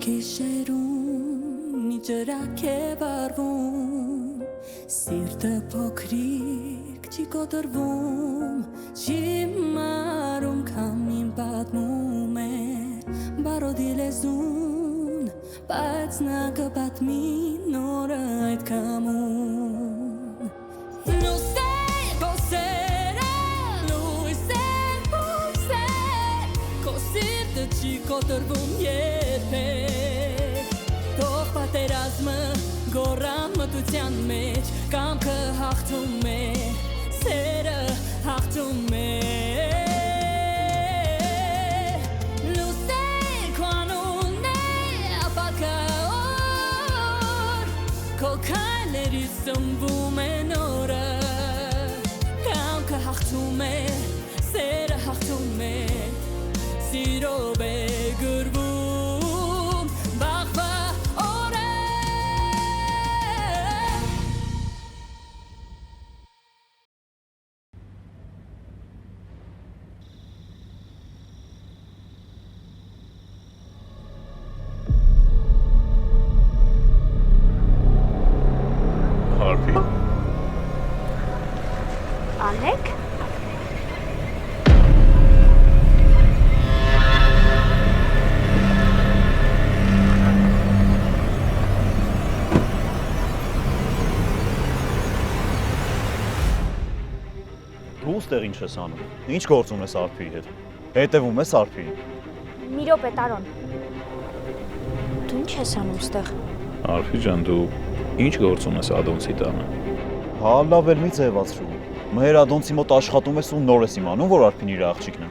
գիշերում մի ջրակ է վառվում Սիրտը փոքրիկ չի կոտրվում Չի մարում քամին պատմում է Բարոդի լեզուն Բայց նա կպատմի նորը այդ կամում Լույսեր, ոսերը, լույսեր, հույսեր Քո սիրտը չի կոտրվում երբեք Թող պատերազմը գոռան մտության մեջ Կամքը հաղթում է, սերը հաղթում է Քո քայլերի սնվում է նորը Կամքը հաղթում է, սերը հաղթում է Սիրով է գրվում վաղվա օրը Ալեք? Դու ստեղ ինչ ես անում, ինչ գործում ես Արփիի հետ, հետևում ես Արփիին Մի րոպե Տարոն, դու ինչ ես անում ստեղ? Արփի ջան, դու ինչ գործում ես Ադոնցի տանը։ Հա լավ էլ մի ձևացրու, մեր Ադոնցի մոտ աշխատում ես ու նոր ես իմանում, որ Արփին իր աղջիկն է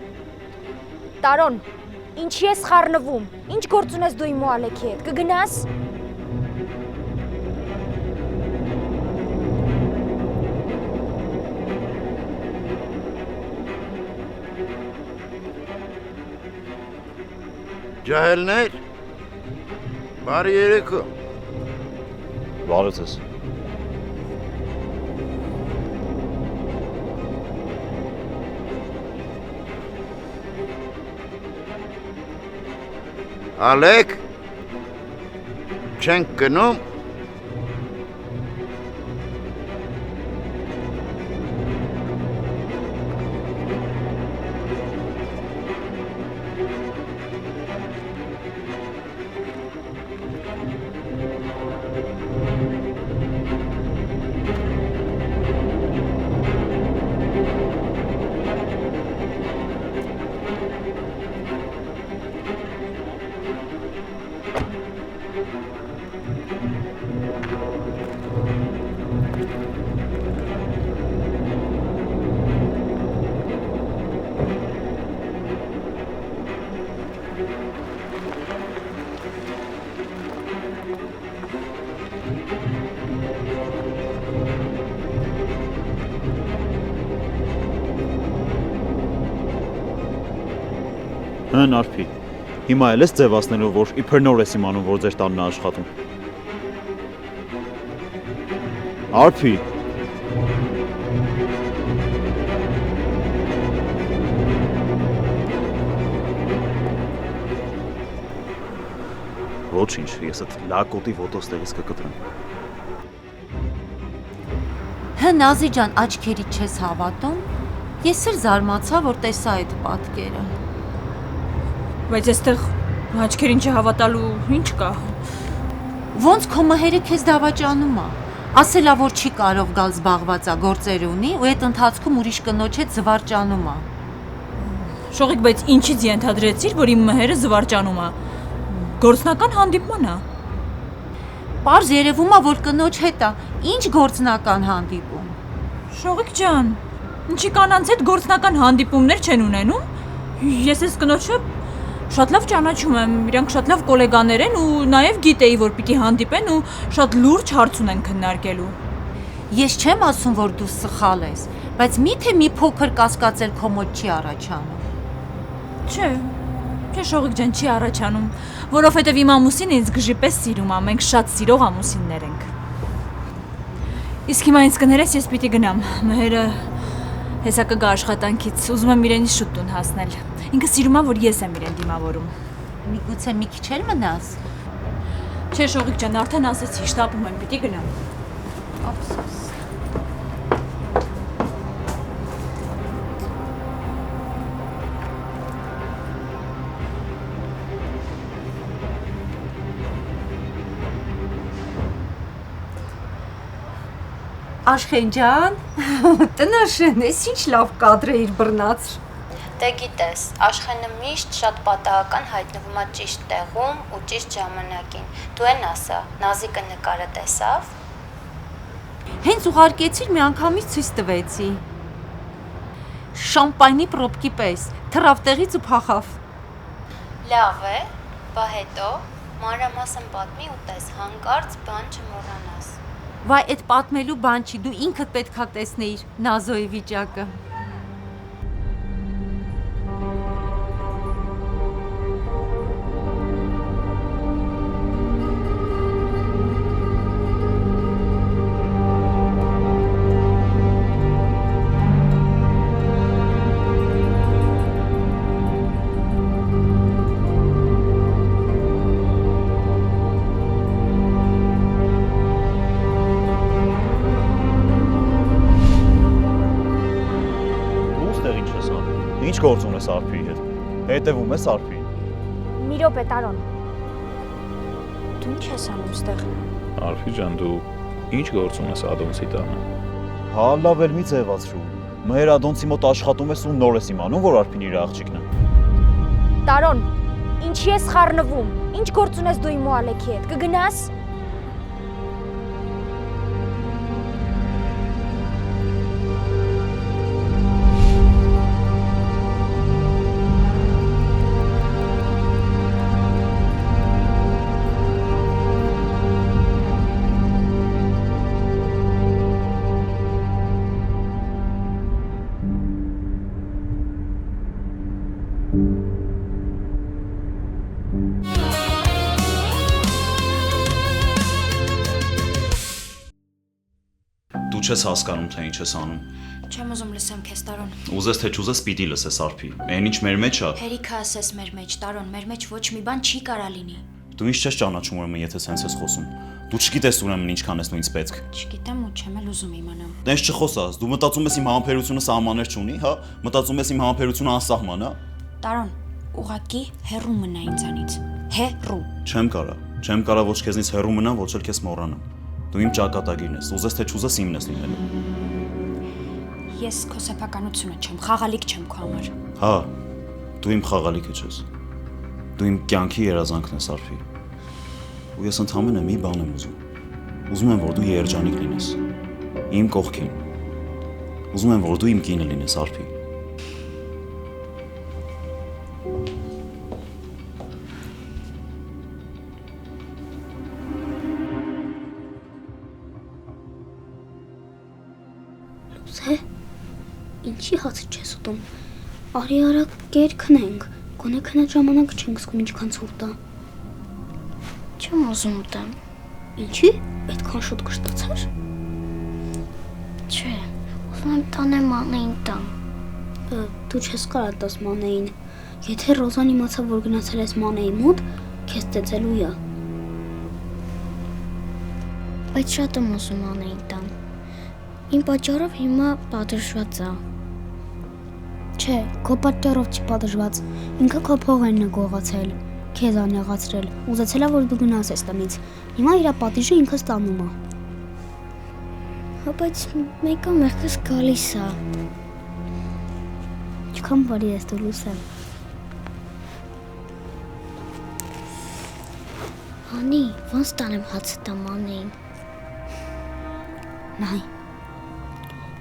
Տարոն, ինչի ես խառնվում, ինչ գործ ունես դու իմ ու Ալեքի հետ, կգնաս? Ջահելներ, բարի երեկո։ Բարև ձեզ Ալեք, չենք գնում։ Հն Արփի, հիմա էլ ես ձևացնելու, որ իբր նոր ես իմանում, որ ձեր տանն է աշխատում Արփի Ոչինչ, ես այդ լակոտի ոտոստեղից կկտրեմ Հն Ազի ջան, աչքերի չես հավատում, ես էլ զարմացա, որ տեսա այդ պատկերը Բայց այստեղ աչքերին չհավատալու ինչ կա։ Ոնց քո մհերը քեզ դավաճանում է։ Ասելա որ չի կարող գալ զբաղված է, գործեր ունի ու այդ ընթացքում ուրիշ կնոջ հետ զվարճանում է։ Շողիկ, բայց ինչից ենթադրեցիր, որ իմ մհերը զվարճանում է։ Գործնական հանդիպման է։ Պարզ երևում է, որ կնոջ հետ է։ Ինչ գործնական հանդիպում։ Շողիկ ջան, ինչի կանանց հետ գործնական հանդիպումներ չեն ունենում։ Ես այս կնոջը շատ լավ ճանաչում եմ, իրանք շատ լավ գոլեգաներ են ու նաև գիտեի, որ պիտի հանդիպեն ու շատ լուրջ հարց ունեն քննարկելու։ Ես չեմ ասում, որ դու սխալ ես, բայց միթե մի փոքր կասկածել քո մոտ չի առաջանում։ Չէ, Շողիկ ջան, չի առաջանում, որովհետև իմ ամուսինը ինձ գժի պես սիրում է, մենք շատ սիրող ամուսիններ ենք։ Իսկ հիմա ինձ կներես, ես պիտի գնամ, մհերը հեսա կգա աշխատանքից, ուզում եմ իրենից շուտ տուն հասնել։ Ինքը սիրում է, որ ես եմ իրեն դիմավորում։ Միգուցե մի քիչ էլ մնաս։ Չէ, Շողիկ ջան, արդեն ասեցի, շտապում եմ, պիտի գնամ։ Ափսոս։ Աշխեն ջան, տնաշեն, ես ինչ լավ կադր էիր բռնած։ Դե գիտես, Աշխենը միշտ շատ պատահական հայտնվում է ճիշտ տեղում ու ճիշտ ժամանակին։ Դու են ասա, Նազիկը նկարը տեսավ։ Հենց ուղարկեցիր մի անգամից ցույց տվեցի։ Շամպայնի պրոպկի պես, թռավ տեղից ու փախավ։ Լավ է, բա հետո մանրամասն պատմի ու տես, հանկարծ բան չմոռանաս։ Վայ, այդ պատմելու բան չի, դու ինքդ պետքա տեսնեիր Նազոյի վիճակը։ Ինչ գործ ունես Արփիի հետ։ Հետևում ես Արփիին։ Մի րոպե, Տարոն։ Դու ինչ ես անում ստեղ։ Արփի ջան, դու ինչ գործ ունես Ադոնցի տանը։ Հա, լավ էլ մի ձևացրու։ Մեր Ադոնցի մոտ աշխատում ես ու նոր ես իմանում, որ Արփին իր աղջիկն է։ Տարոն, ինչի ես խառնվում։ Ինչ գործ ունես դու իմ ու Ալեքի հետ։ Կգնաս։ Դու չես հասկանում, թե ինչ ես անում։ Չեմ ուզում լսեմ քեզ, Տարոն։ Ուզես թե չուզես պիտի լսես Արփի։ Այն ինչ մեր մեջ է։ Հերիքը ասես մեր մեջ, Տարոն, մեր մեջ ոչ մի բան չի կարա լինի։ Դու ինչ չես ճանաչում ուրեմն, եթե սենց ես խոսում։ Դու չգիտես ուրեմն ինչքան ես նույնց պետք։ Չգիտեմ ու չեմ էլ ուզում իմանամ։ Տենց չխոսած, դու մտածում ես իմ համբերությունը սահմաններ չունի, հա։ Մտածում ես իմ համբերությունը անսահման է։ Տարոն, ուղղակի հեռու մնա ինձանից։ Հեռու։ Չեմ կարա ոչ քեզնից հեռու մնամ, ոչ էլ քեզ մոռանամ։ Դու իմ ճակատագիրն ես, ուզես թե չուզես իմն ես լինելու։ Ես քո սեփականությունը չեմ, խաղալիք չեմ քո համար։ Հա, դու իմ խաղալիքը չես։ Դու իմ կյանքի երազանքն ես, Արփի։ Ու ես ընդհանրապես մի բան եմ ուզում։ Ուզում եմ, որ դու երջանիկ լինես։ Իմ կողքին։ Ուզում եմ, որ դու իմ կինը լինես, Արփի։ Թե ինչի հացը չես ուտում։ Արի արագ կեր քնենք։ Գոնե քնած ժամանակ չենք զգում ինչքան ցուրտ է։ Չեմ ուզում ուտեմ։ Ինչի՞։ Այդքան շուտ կշտացար։ Չէ, ուզում եմ տանեմ Մանեին տամ։ Դու չես կարա տաս Մանեին։ Եթե Ռոզան իմացավ, որ գնացել ես Մանեի մոտ, քեզ ծեծելու է։ Բայց շատ եմ ուզում Մանեին տամ։ Իմ պատճառով հիմա պատժված է։ Չէ, քո պատճառով չի պատժված։ Ինքը քո փողերն է գողացել, քեզ անեղացրել, ուզեցել է, որ դու գնաս այս տնից։ Հիմա իր պատիժը ինքը ստանում է։ Հա, բայց մեկը մեղքս գալիս է։ Ինչքան բարի ես դու լուսեմ։ Անի, ոնց տանեմ հացը տամ Անեին։ Նայ։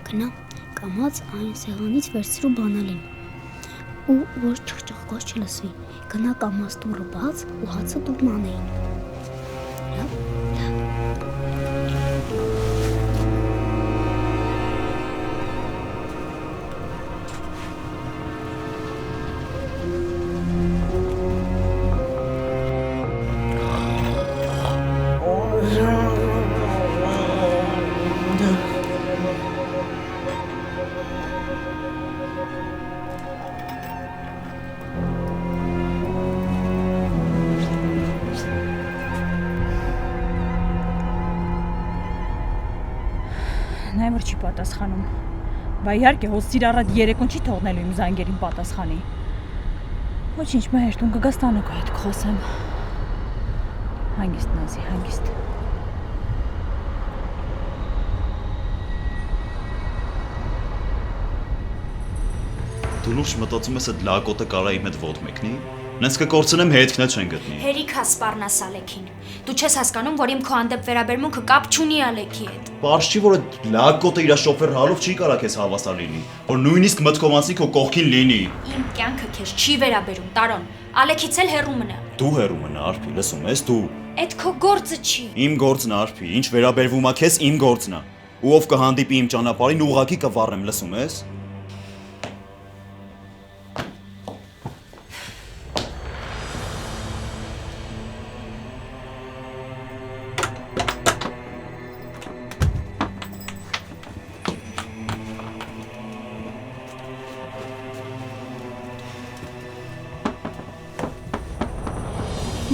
Գնա, կամած այն սեղանից վերցրու բանալին։ Ու որ չխճղկոց չլսվի, գնա կամած դուռը բաց ու հացը տուր Մանեին։ Լավ, լավ։ որ չի պատասխանում։ Բա իհարկե հոսիր առատ երեկոն չի թողնելու իմ զանգերին պատասխանի։ Ոչինչ, մհեր, դու կգաս տանը քո հետ կխոսեմ։ Հանգիստ Նազի, հանգիստ։ Դու լուրջ մտածում ես այդ լակոտը կարա իմ հետ ոտ մեկնի։ Նենց կկորցնեմ հետքն էլ չեն գտնի։ Հերիք հա սպառնաս Ալեքին։ Դու չես հասկանում, որ իմ քո հանդեպ վերաբերմունքը կապ չունի Ալեքի հետ։ Պարզ չի, որ այդ լակոտը իր շոֆեր հալով չի կարա քեզ հավասար լինի, որ նույնիսկ մտքոմանցի քո կողքին լինի։ Իմ կյանքը քեզ չի վերաբերում, Տարոն։ Ալեքից էլ հեռու մնա։ Դու հեռու մնա, Արփի, լսում ես դու։ Այդ քո գործը չի։ Իմ գործն է, Արփի, ինչ վերաբերվում է քեզ, իմ գործն է։ Ու ով կհանդիպի իմ ճանապարհին, ուղղակի կվառեմ, լսում ես։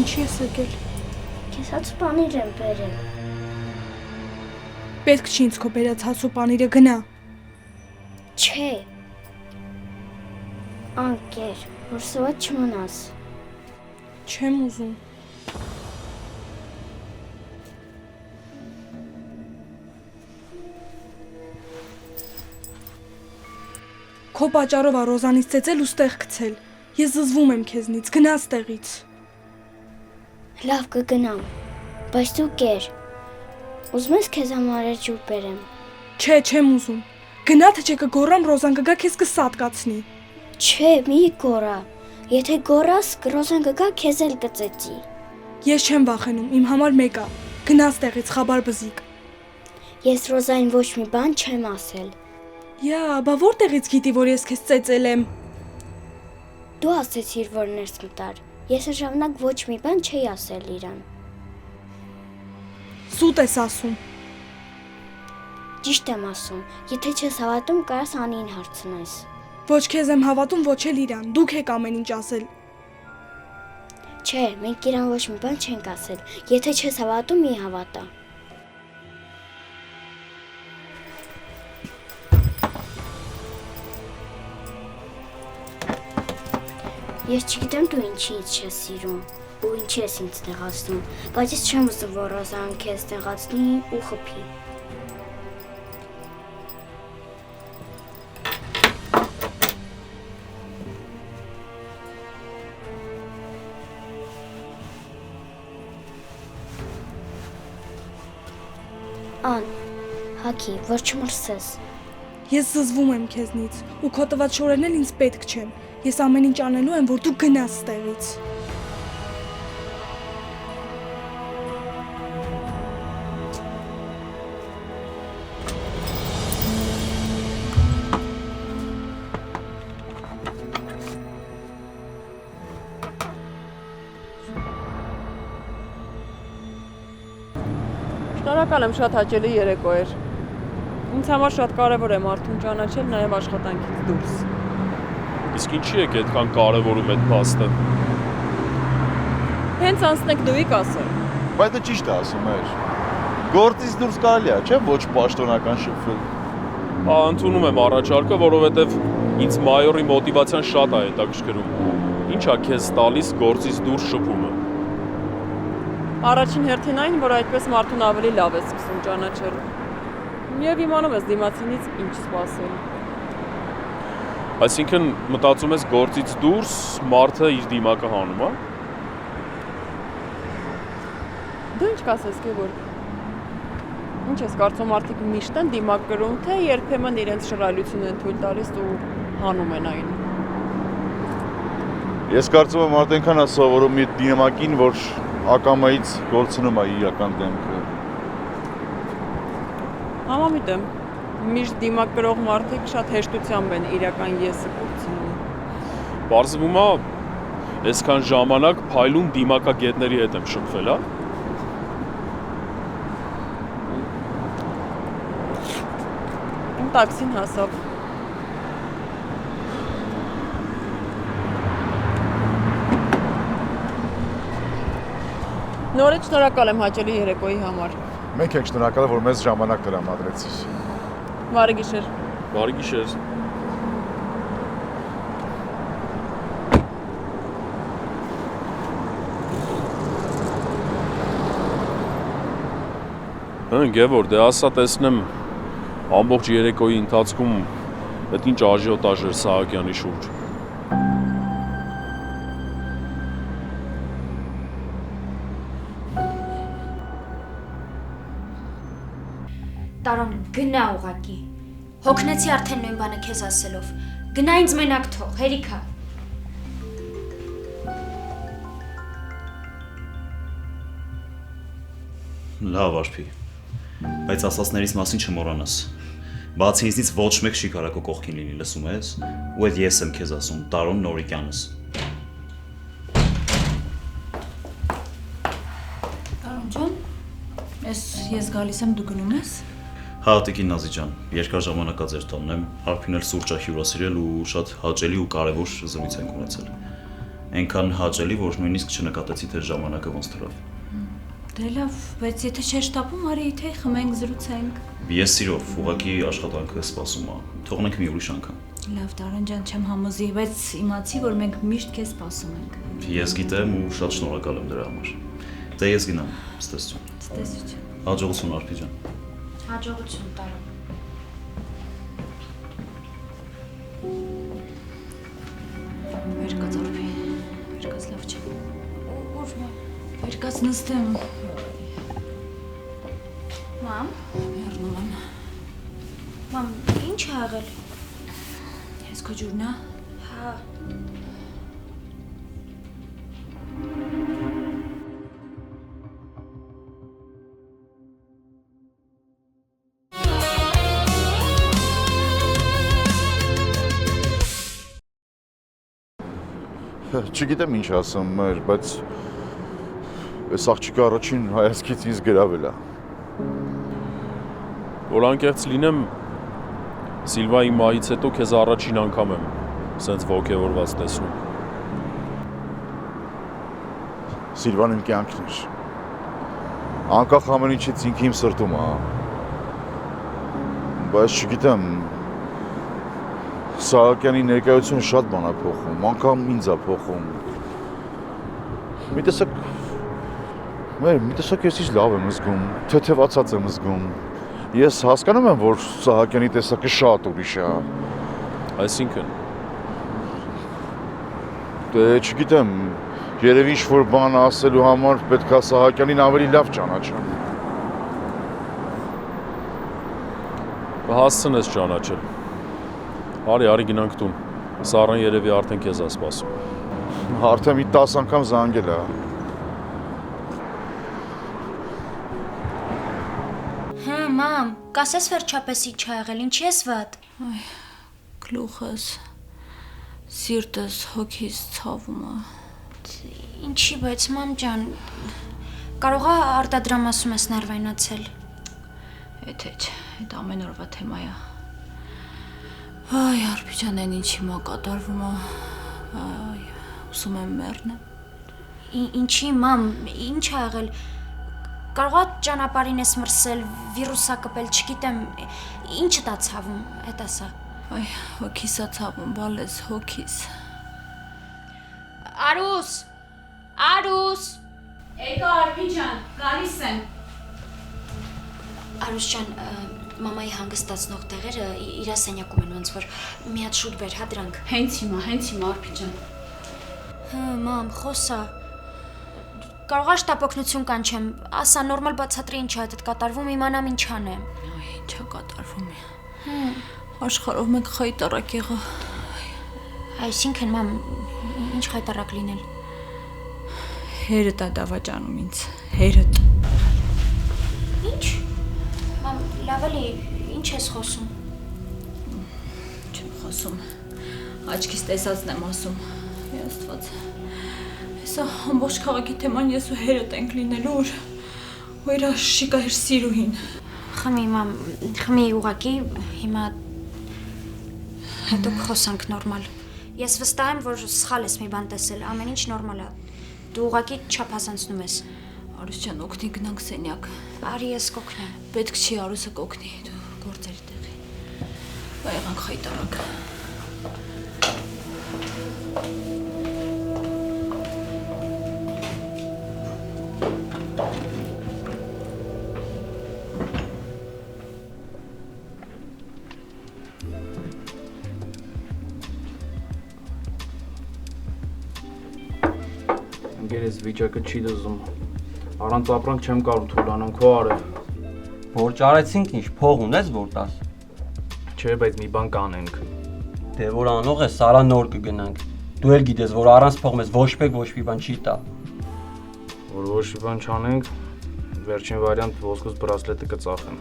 Ինչի ես եկել։ Քեզ հաց ու պանիր եմ բերել։ Պետք չի ինձ քո բերած հաց ու պանիրը գնա։ Չէ։ Անկեր, որ սոված չմնաս։ Չեմ ուզում։ Քո պատճառով է Ռոզանից ծեծել ու ստեղ գցել։ Ես զզվում եմ քեզնից, գնա ստեղից։ Լավ կգնամ, բայց դու կեր։ Ուզում ես քեզ համար ջուր բերեմ։ Չէ, չեմ ուզում։ Գնա թե չէ կգոռամ Ռոզան կգա քեզ կսատկացնի։ Չէ, մի գոռա։ Եթե գոռաս, Ռոզան կգա քեզ էլ կծեծի։ Ես չեմ վախենում, իմ համար մեկ է։ Գնա ստեղից, խաբար բզիկ։ Ես Ռոզային ոչ մի բան չեմ ասել։ Յա, բա որտեղից գիտի, որ ես քեզ ծեծել եմ։ Դու ասեցիր, որ ներս մտար։ Ես ժամանակ ոչ մի բան չէի ասել իրան։ Սուտ ես ասում։ Ճիշտ եմ ասում։ Եթե չես հավատում, կարաս Անին հարցնես։ Ոչ քեզ եմ հավատում, ոչ էլ իրան։ Դուք եք ամեն ինչ ասել։ Չէ, մենք իրան ոչ մի բան չենք ասել։ Եթե չես հավատում, մի հավատա։ Ես չգիտեմ դու ինչի ինձ չես սիրում ու ինչի ես ինձ տեղացնում, բայց ես չեմ ուզում, որ Ռոզան քեզ տեղացնի ու խփի։ Ան, հակի, որ չմրսես։ Ես զզվում եմ քեզնից ու քո տված շորերն էլ ինձ պետք չեն։ Ես ամեն ինչ անելու եմ, որ դու գնաս ստեղից։ Շնորհակալ եմ, շատ հաճելի երեկո էր։ Ինձ համար շատ կարևոր է մարդուն ճանաչել նաև աշխատանքից դուրս։ Իսկ ինչի եք այդքան կարևորում այդ փաստը։ Հենց անցնեք դուիկ ասել։ Բայց դա ճիշտ է ասում էր։ Գործից դուրս կարելի է, չէ՞ ոչ պաշտոնական շփվել։ Ընդունում եմ առաջարկը, որովհետև ինձ մայորի մոտիվացիան շատ է հետաքրքրում։ Ինչ է քեզ տալիս գործից դուրս շփումը։ Առաջին հերթին այն, որ այդպես մարդուն ավելի լավ է սկսում ճանաչել։ Եվ իմանում ես դիմացինից ինչ սպասել։ Այսինքն մտածում ես գործից դուրս մարդը իր դիմակը հանում, հա։ Դու ինչ կասես, Գևորգ։ Ինչ ես կարծում մարդիկ միշտ են դիմակ կրում, թե երբեմն իրենց շռայլություն են թույլ տալիս ու հանում են այն։ Ես կարծում եմ արդեն քան է սովորում մի դիմակին, որ ակամայից գործնում է իրական դեմքը։ Համամիտ եմ։ Միշտ դիմակ կրող մարդիկ շատ հեշտությամբ են իրական եսը գործում։ Պարզվում է, այսքան ժամանակ փայլուն դիմակագետների հետ եմ շփվել, հա։ Իմ տաքսին հասավ։ Նորից շնորհակալ եմ հաճելի երեկոյի համար։ Մենք ենք շնորհակալ, որ մեզ ժամանակ տրամադրեցիր։ Բարի գիշեր։ Բարի գիշեր։ Գևոր, դե ասա տեսնեմ ամբողջ երեկոյի ընթացքում այդ ինչ աժիոտաժ էր Սահակյանի շուրջ։ Տարոն, գնա ուղակի։ Հոգնեցի արդեն նույն բանը քեզ ասելով։ Գնա ինձ մենակ թող, հերիքա։ Լավ արփի։ Բայց ասածներից մասին չմոռանաս։ Բացի ինձնից ոչ մեկ չի կարող քո կողքին լինի, լսում ես։ Ու այդ ես եմ քեզ ասում, Տարոն Նորիկյանս։ Տարոն ջան, ես գալիս եմ, դու գնում ես։ Հա, Տիկին Նազի ջան, երկար ժամանակ ձեր տանն եմ, Արփին էլ սուրճ է հյուրասիրել ու շատ հաճելի ու կարևոր զրույց ենք ունեցել։ Այնքան հաճելի, որ նույնիսկ չնկատեցի թե ժամանակը ոնց թռավ։ Դե լավ, բայց եթե չէ շտապում, արի թե խմենք, զրուցենք։ Ես սիրով, ուղղակի աշխատանքը սպասում է։ Թողնենք մի ուրիշ անգամ։ Լավ, Տարոն ջան, չեմ համոզի, բայց իմացի, որ մենք միշտ քեզ սպասում ենք։ Ես գիտեմ ու շատ շնորհակալ եմ դրա համար։ Դե ես գնամ, ցտեսություն։ Ցտեսություն։ Հաջողություն Արփի ջան։ Հաջողություն, Տարոն։ Վեր կաց Արփի, վեր կաց լավ չէ։ Ուր մամ։ Վեր կաց նստեմ։ Մամ, Մեռնում եմ։ մամ, ինչ ա եղել։ Ես քո ջուրն ա։ Հա։ Չգիտեմ ինչ ասեմ, բայց այս աղջիկը առաջին հայացքից ինձ գրավել է։ Որ անկեղծ լինեմ, Սիլվայի մահից հետո քեզ առաջին անգամ եմ սենց ոգևորված տեսնում։ Սիլվան իմ կյանքն էր։ Անկախ ամեն ինչից ինքը իմ սրտում է։ Բայց չգիտեմ, Սահակյանի ներկայությունը շատ բան է փոխում, անգամ ինձ է փոխում։ Մի տեսակ ես ինչ լավ եմ զգում, թեթևացած եմ զգում։ Ես հասկանում եմ, որ Սահակյանի տեսակը շատ ուրիշ է։ Այսինքն Դե չգիտեմ, երևի ինչ-որ բան ասելու համար պետք է Սահակյանին ավելի լավ ճանաչեմ։ Կհասցնես ճանաչել։ Արի գնանք տուն։ Սառան երևի արդեն քեզ է սպասում։ Արդեն մի 10 անգամ զանգել է։ Հա, մամ, կասես վերջապես ինչ ա եղել, ինչի ես վատ։ Այ, գլուխս, սիրտս, հոգիս ցավում է։ Ինչի, բայց մամ ջան, կարող է արտադրամ ասում ես ներվայնացել։ Եթե չէ, այդ ամեն օրվա թեմա է։ Այ, Արփի ջան, այն ինչ հիմա կատարվում է։ Այ, ուզում եմ մեռնեմ։ Ինչի, մամ, ինչ ա եղել։ Կարող է ճանապարհին ես մրսել, վիրուսա կպել, չգիտեմ, ինչը դա ցավում, հետ ասա։ Այ, հոգիս է ցավում, բալես, հոգիս։ Արուս։ Արուս։ Եկա Արփի ջան, գալիս եմ։ Արուս ջան, մամայի հանգստացնող տեղերը իր սենյակում են, ոնց որ մի հատ շուտ բեր, հա դրանք։ Հենց հիմա Արփի ջան։ Հա, մամ, խոսա։ Կարող է շտապօգնություն կանչեմ, ասա նորմալ բացատրի ինչ է այդ կատարվում, իմանամ ինչ անեմ։ Այ, ինչա կատարվում է։ Աշխարհով մեկ խայտարակ եղա։ Այսինքն, մամ, ինչ խայտարակ լինել։ Հերդ է դավաճանում ինձ, հերդ։ Ինչ։ Մամ, լավ էլի, ինչ ես խոսում։ Չեմ խոսում։ Աչքիս տեսածն եմ ասում։ Աստված։ Հեսա ամբողջ քաղաքի թեման ես ու հերդ ենք լինելու, որ իր շիկա էր սիրուհին։ Խմի, մամ, խմի ուղակի, հիմա հետո խոսանք նորմալ։ Ես վստահ եմ, որ սխալ ես մի բան տեսել, ամեն ինչ նորմալ է։ Դու ուղակի չափազանցնում ես։ Արուս ջան, օգնի գնանք սենյակ։ Արի ես կօգնեմ։ Պետք չի Արուսը կօգնի, դու գործերի տեղի։ Բա եղանք խայտարակ։ Ես վիճակը չի դզում։ Առանց ապրանք չեմ կարող թուլանամ քո արև։ Որ ճարեցինք ինչ, փող ունես որ տաս։ Չէ, բայց մի բան կանենք։ Դե որ անող է, Սարա նոր կգնանք։ Դու էլ գիտես, որ առանց փող մեզ ոչ մի բան չի տա։ Որ ոչ մի բան չանենք, վերջին վարիանտ ոսկուց բրասլետը կծախեմ։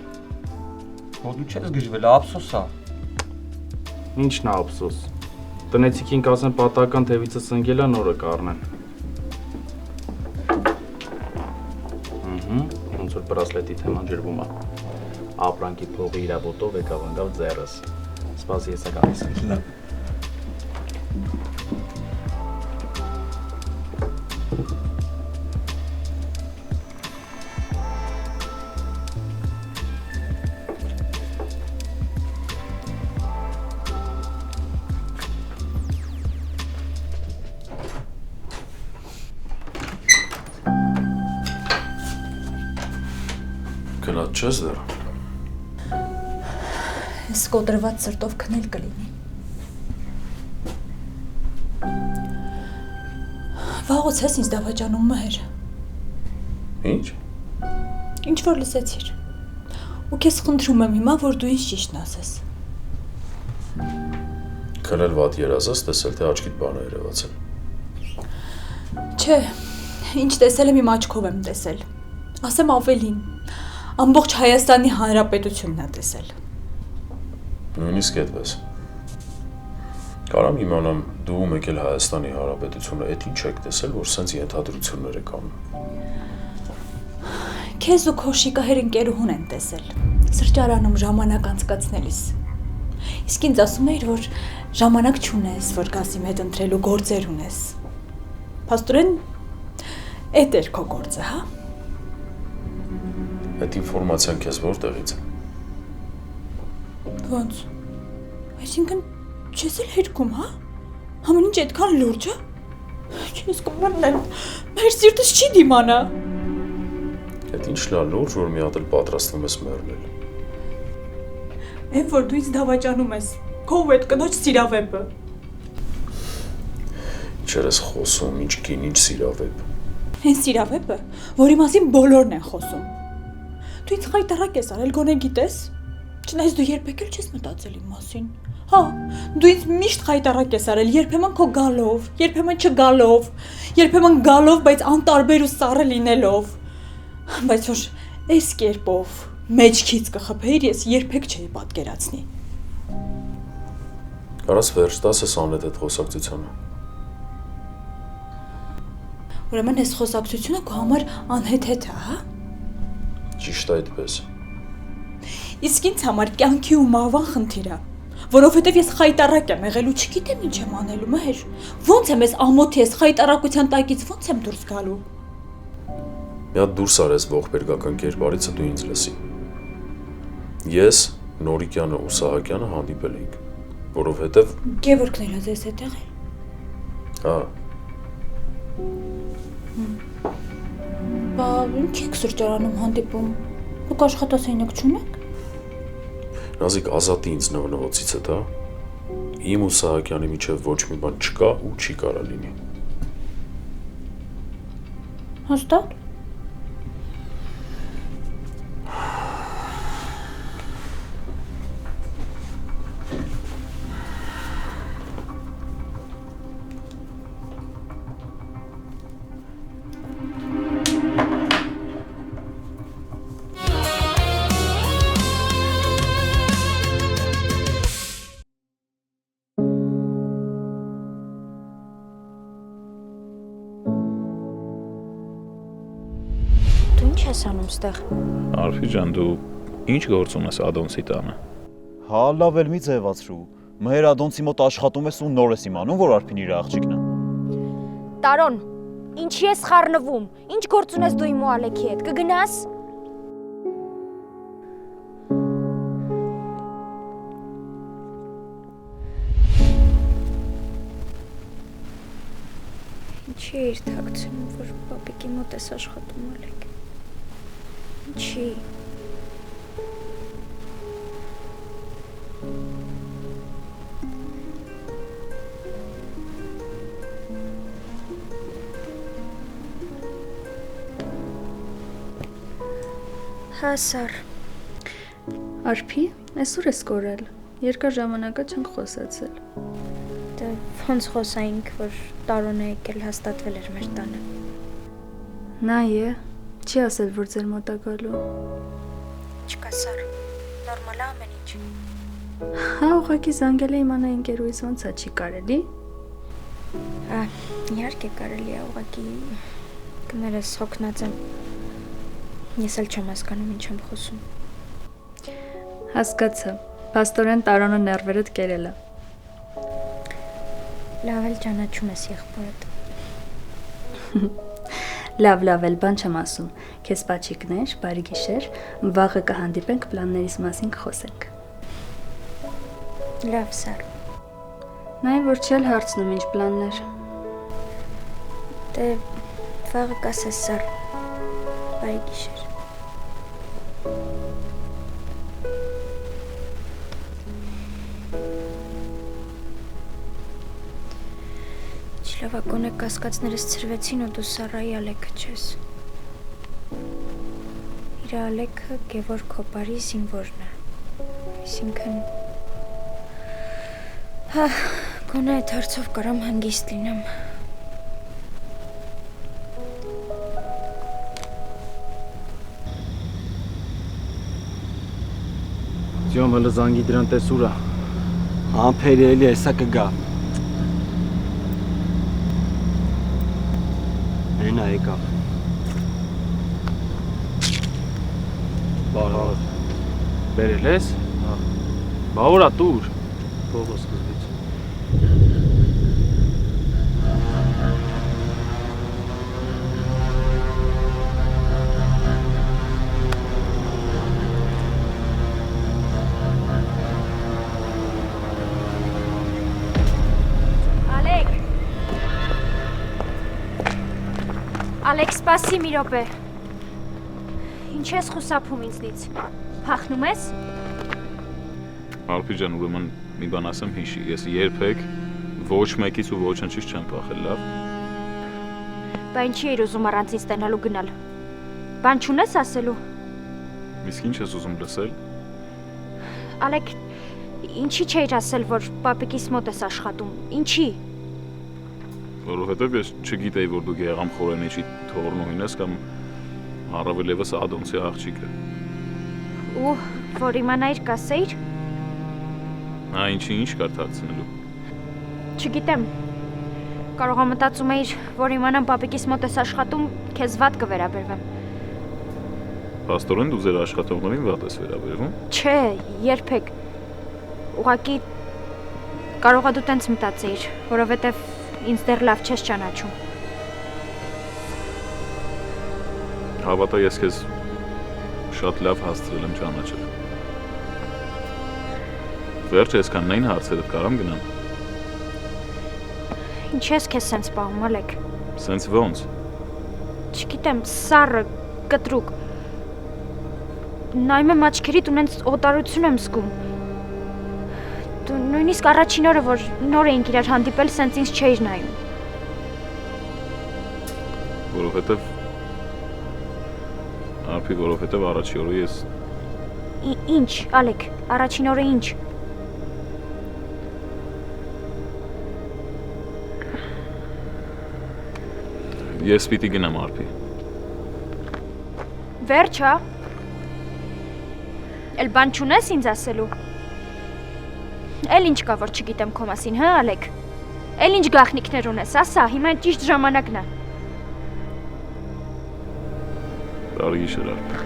Որ դու չես գժվել, ափսոս է։ Ինչն է ափսոս։ Տնեցիկին կասեն պատահական թևիցը սնգել է նորը կառնեն։ Ոնց որ բրասլետի թեման ջրվում է։ Ապրանքի փողի իրավոտով եկավ ընկավ ձեռս։ Սպասի եսա գալիս եմ։ Գնաց չես դեռ։ Ես կոտրված սրտով քնել կլինի։ Վաղուց ես ինձ դավաճանում մհեր։ Ինչ։ Ինչ որ լսեցիր։ Ու քեզ խնդրում եմ հիմա, որ դու ինձ ճիշտն ասես։ Քնել վատ երազած, տեսել թե աչքիդ բան է երևացել։ Չէ, ինչ տեսել եմ իմ աչքով եմ տեսել։ Ասեմ ավելին։ Ամբողջ Հայաստանի Հանրապետությունն է տեսել։ Նույնիսկ այդպես։ Կարամ իմանամ դու մեկ էլ Հայաստանի Հանրապետությունը այդ ինչ եք տեսել, որ սենց ենթադրություններ եք անում։ Քեզ ու քո շիկահեր ընկերուհուն են տեսել։ Սրճարանում ժամանակ անցկացնելիս։ Իսկ ինձ ասում էիր, որ ժամանակ չունես, որ գասի հետ ընտրելու գործեր ունես։ Փաստորեն էդ էր քո գործը, հա։ Այդ ինֆորմացիան քեզ որտեղից է։ Ոնց։ Այսինքն չես էլ հերքում, հա։ Ամեն ինչ այդքան լուրջ է։ Չես կմռնել։ Մեր սիրտս չի դիմանա։ Այդ ինչն է լուրջ, որ մի հատ էլ պատրաստվում ես մեռնել։ Այն որ դու ինձ դավաճանում ես։ Քո ու այդ կնոջ սիրավեպը։ Ինչեր ես խոսում, ինչ կին, ինչ սիրավեպ։ Այն սիրավեպը, որի մասին բոլորն են խոսում։ Դու ինձ խայտարակ ես արել, գոնե գիտես։ Չնայած դու երբեք էլ չես մտածել իմ մասին։ Հա, դու ինձ միշտ խայտարակ ես արել, երբեմն քո գալով, երբեմն չգալով, երբեմն գալով, բայց անտարբեր ու սառը լինելով։ Բայց որ այս կերպով մեջքից կխփեիր, ես երբեք չէի պատկերացնի։ Կարաս վերջ տաս ես անետ այդ խոսակցությանը։ Ուրեմն այս խոսակցությունը քո համար անհեթեթ է, հա։ Ճիշտ այդպես։ Իսկ ինձ համար կյանքի ու մահվան խնդիր է, որովհետև ես խայտարակ եմ եղել ու չգիտեմ ինչ եմ անելու, մհեր։ Ոնց եմ ես ամոթի ես խայտարակության տակից ոնց եմ դուրս գալու։ Մի հատ դուրս արես ողբերգական կերպարիցը դու ինձ լսի։ Ես, Նորիկյանը ու Սահակյանը հանդիպել էինք, որովհետև Գևորգն էլ ես հետ եղել։ Հա։ Բա ինչ եք սրճարանում հանդիպում։ Դուք աշխատասենյակ չունեք։ Նազիկ ազատի ինձ նվնվոցից հետ, հա։ Իմ ու Սահակյանի միջև ոչ մի բան չկա ու չի կարա լինի։ Հաստատ։ Ես անում ստեղ։ Արփի ջան, դու ինչ գործ ունես Ադոնցի տանը։ Հա, լավ էլ մի ձևացրու։ Մհեր Ադոնցի մոտ աշխատում ես ու նոր ես իմանում, որ Արփին իր աղջիկն է։ Տարոն, ինչի ես խառնվում։ Ինչ գործ ունես դու իմ ու Ալեքի հետ։ Կգնաս։ Ինչի էիր թաքցնում, որ պապիկի մոտ ես աշխատում, Ալեկ։ Ինչի։ Հա, Սար։ Արփի, այսօր ես կորել։ Երկար ժամանակա չենք խոսացել։ Դե ոնց խոսայինք, որ Տարոնը եկել հաստատվել էր մեր տանը։ Նայ է, չի ասել, որ ձեր մոտ է գալու։ Չկա, Սար, նորմալ է ամեն ինչ։ Հա, ուղղակի զանգել է իմանա ընկերուհիս ոնց է, չի կարելի։ Հա, իհարկե կարելի է, ուղղակի կներես հոգնած եմ։ Ես էլ չեմ հասկանում ինչ եմ խոսում։ Հասկացա, փաստորեն Տարոնը ներվերդ կերել է։ Լավ էլ ճանաչում ես եղբորդ։ Լավ էլ բան չեմ ասում։ Քեզ պաչիկներ, բարի գիշեր, վաղը կհանդիպենք պլաններիս մասին կխոսենք։ Լավ, Սար։ Նայ որ չել հարցնում ինչ պլաններ։ Դե վաղը կասես, Սար։ Բարի գիշեր։ Լավակոնե կասկածներս ցրվեցին ու դու Սարայի Ալեքը չես։ Իր Ալեքը Գևոր Քոպարի զինվորն է։ Այսինքն հա, գոնե այդ հարցով կարամ հանգիստ լինեմ։ Ջոմ հələ զանգի դրան տեսուրա։ Ամփերի էլի էսա կգա։ Այնա եկավ։ Բարև։ Բերել ես։ Հա։ Բա որա տուր։ Փողը սկզբից։ Ալեկ, սպասի մի րոպե։ Ինչ ես խուսափում ինձնից։ Փախնում ես։ Արփի ջան, ուրեմն մի բան ասեմ հիշի, ես երբեք ոչ մեկից ու ոչնչից չեմ փախել, լավ։ Բա ինչի էիր ուզում առանց ինձ տենալու գնալ։ Բան չունես ասելու։ Իսկ ինչ ես ուզում լսել։ Ալեկ, ինչի չէիր ասել, որ պապիկիս մոտ ես աշխատում։ Ինչի։ Որովհետև ես չգիտեի, որ դու Գեղամ Խորենիչի թորնուհին ես կամ առավել ևս Ադոնցի աղջիկը։ Ու որ իմանայիր կասեիր։ Հա, ինչ կար թաքցնելու։ Չգիտեմ։ Կարող եմ մտածում էիր, որ իմանամ պապիկիս մոտ ես աշխատում, քեզ վատ կվերաբերվեմ։ Փաստորեն դու ձեր աշխատողներին վատ ես վերաբերվում։ Չէ, երբեք։ Ուղղակի կարող է դու տենց մտածեիր, որովհետև ինձ դեռ լավ չես ճանաչում։ Հավատա, ես քեզ շատ լավ հասցրել եմ ճանաչել։ Վերջը այսքանն հարցերդ կարամ գնամ։ Ինչ ես քեզ սենց պահում, Ալեկ։ Սենց ոնց։ Չգիտեմ, սառը, կտրուկ։ Նայում եմ աչքերիդ ունենց օտարություն եմ զգում։ Դու նույնիսկ առաջին օրը, որ նոր էինք իրար հանդիպել, սենց ինձ չէիր նայում։ Որովհետև Արփի, որովհետև առաջին օրը ես Ինչ, Ալեկ, առաջին օրը ինչ։ Ես պիտի գնամ, Արփի։ Վերջ, հա։ Էլ բան չունես ինձ ասելու։ Էլ ինչ կա, որ չգիտեմ քո մասին, հա, Ալեկ։ Էլ ինչ գաղտնիքներ ունես, ասա, հիմա ճիշտ ժամանակն է։ Բարի գիշեր, Արփի։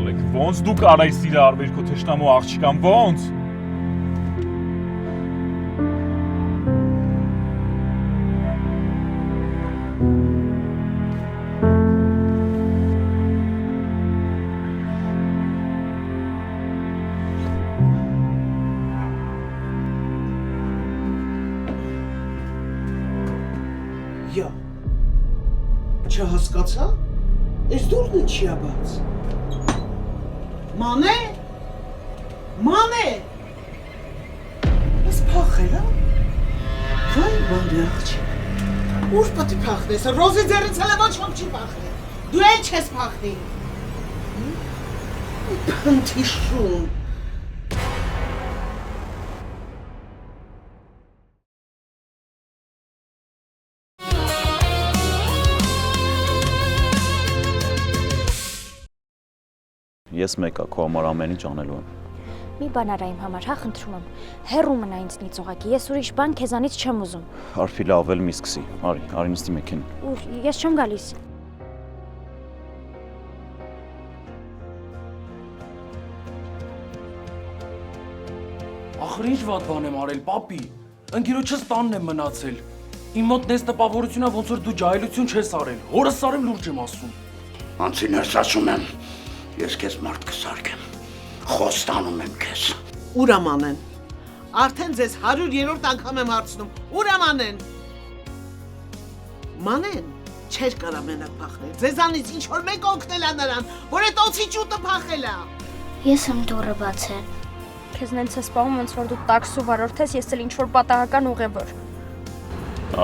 տալեք։ Ոնց դու կարայ սիրարվեր քո թշնամու աղջկան, ոնց։ Չհասկացա։ Այս դուրն ինչի է բաց։ Մանե։ Մանե։ Ես փախել եմ։ Վայ բանի աղջիկ։ Ուր պետք է փախնես։ Ռոզի ձեռից հələ ոչ ոք չի փախել։ Դու էլ չես փախնի։ Փնթիշուն։ Ես մեկա քո համար ամեն ինչ անելու եմ։ Մի բան արա իմ համար, հա, խնդրում եմ։ Հեռու մնա ինձնից ուղակի, ես ուրիշ բան քեզանից չեմ ուզում։ Արփի լավ էլ մի սկսի։ Արի նստի մեքենա։ Ուր, ես չեմ գալիս։ Ախր ինչ վատ բան եմ արել, պապի։ Ընկերոջս տանն եմ մնացել։ Իմ մոտ նես տպավորությունա ոնց որ դու ջահելություն չես արել։ Հորս արել լուրջ եմ ասում։ Անցիներս ասում եմ, ես քեզ մարդ կսարքեմ։ Խոստանում եմ քեզ։ Ուր ամանեն։ Արդեն ձեզ 100-րդ անգամ եմ հարցնում։ Ուր ամանեն։ Մանեն, չէր կարա մենակ փախնել։ Ձեզանից ինչ որ մեկ օգնել է նրան, որ այդ օծի ճուտը փախել է։ Ես եմ դուռը բացել։ Քեզ նենց է սպառում, ոնց որ դու տաքսու վարորդ ես, ես էլ ինչ որ պատահական ուղևոր։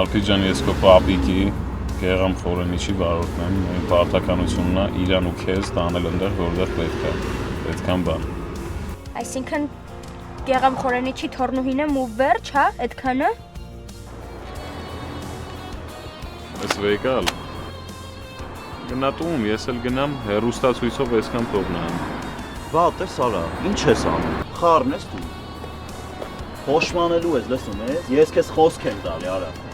Արփի ջան, ես քո պապիկի Գեղամ Խորենիչի վարորդն եմ, այն պարտականությունն է իրան ու քեզ տանել ընդեղ, որտեղ պետքան բան։ Այսինքն Գեղամ Խորենիչի թորնուհին եմ ու վերջ, հա, այդքանը։ Ես վեկալ։ Գնա տուն, ես էլ գնամ հեռուստացույցով այսքան թողնեմ։ Բա, տես արա, ինչ ես անում։ Խառն ես դու։ Փոշմանելու ես, լսում ես։ Ես քեզ խոսք եմ տալի, արա։